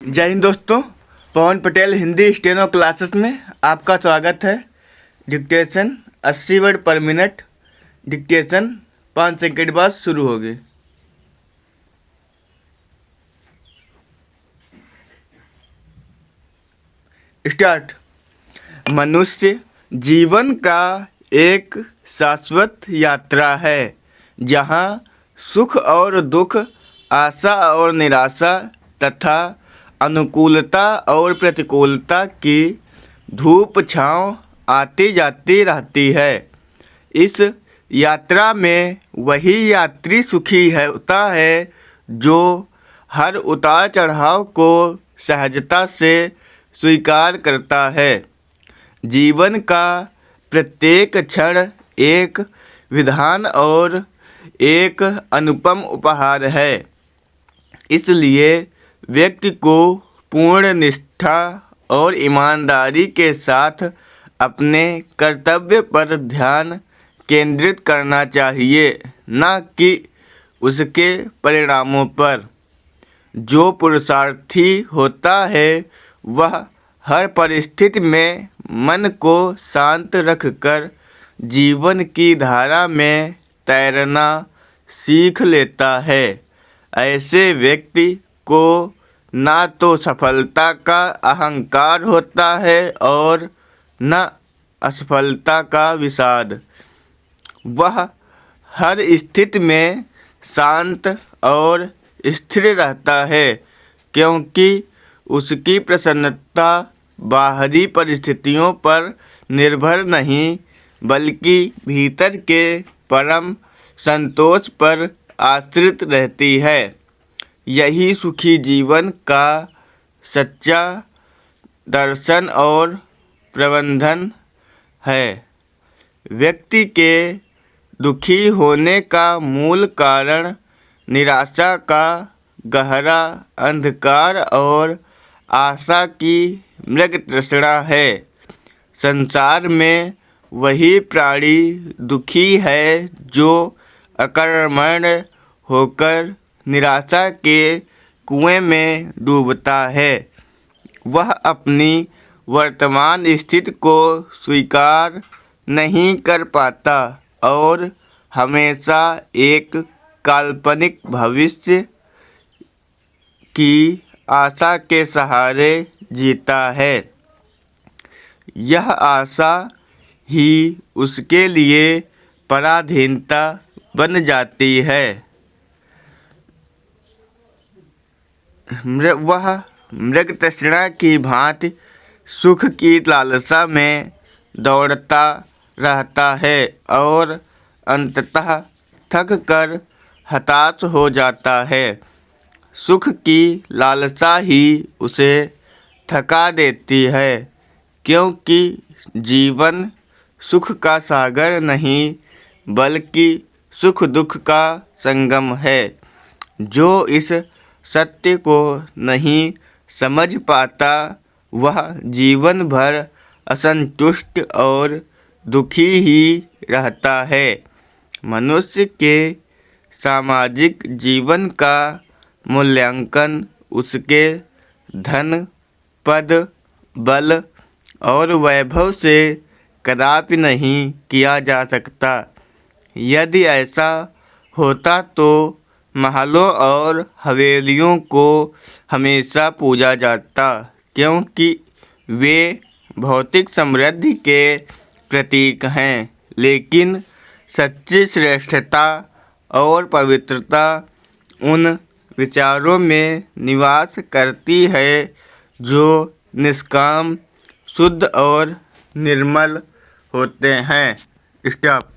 जय हिंद दोस्तों। पवन Patel Hindi steno classes में आपका स्वागत है। डिक्टेशन 80 वर्ड पर मिनट। डिक्टेशन 5 सेकंड बाद शुरू होगी। स्टार्ट। मनुष्य जीवन का एक शाश्वत यात्रा है जहाँ सुख और दुख, आशा और निराशा तथा अनुकूलता और प्रतिकूलता की धूप छांव आती जाती रहती है। इस यात्रा में वही यात्री सुखी होता है जो हर उतार चढ़ाव को सहजता से स्वीकार करता है। जीवन का प्रत्येक क्षण एक विधान और एक अनुपम उपहार है। इसलिए व्यक्ति को पूर्ण निष्ठा और ईमानदारी के साथ अपने कर्तव्य पर ध्यान केंद्रित करना चाहिए, न कि उसके परिणामों पर। जो पुरुषार्थी होता है वह हर परिस्थिति में मन को शांत रखकर जीवन की धारा में तैरना सीख लेता है। ऐसे व्यक्ति को ना तो सफलता का अहंकार होता है और न असफलता का विषाद। वह हर स्थिति में शांत और स्थिर रहता है, क्योंकि उसकी प्रसन्नता बाहरी परिस्थितियों पर निर्भर नहीं बल्कि भीतर के परम संतोष पर आश्रित रहती है। यही सुखी जीवन का सच्चा दर्शन और प्रबंधन है। व्यक्ति के दुखी होने का मूल कारण निराशा का गहरा अंधकार और आशा की मृग तृष्णा है। संसार में वही प्राणी दुखी है जो अकर्मण्य होकर निराशा के कुएं में डूबता है। वह अपनी वर्तमान स्थिति को स्वीकार नहीं कर पाता और हमेशा एक काल्पनिक भविष्य की आशा के सहारे जीता है। यह आशा ही उसके लिए पराधीनता बन जाती है। वह मृग तृष्णा की भांति सुख की लालसा में दौड़ता रहता है और अंततः थक कर हताश हो जाता है। सुख की लालसा ही उसे थका देती है, क्योंकि जीवन सुख का सागर नहीं बल्कि सुख दुख का संगम है। जो इस सत्य को नहीं समझ पाता वह जीवन भर असंतुष्ट और दुखी ही रहता है। मनुष्य के सामाजिक जीवन का मूल्यांकन उसके धन, पद, बल और वैभव से कदापि नहीं किया जा सकता। यदि ऐसा होता तो महलों और हवेलियों को हमेशा पूजा जाता, क्योंकि वे भौतिक समृद्धि के प्रतीक हैं। लेकिन सच्ची श्रेष्ठता और पवित्रता उन विचारों में निवास करती है जो निष्काम, शुद्ध और निर्मल होते हैं। स्टॉप।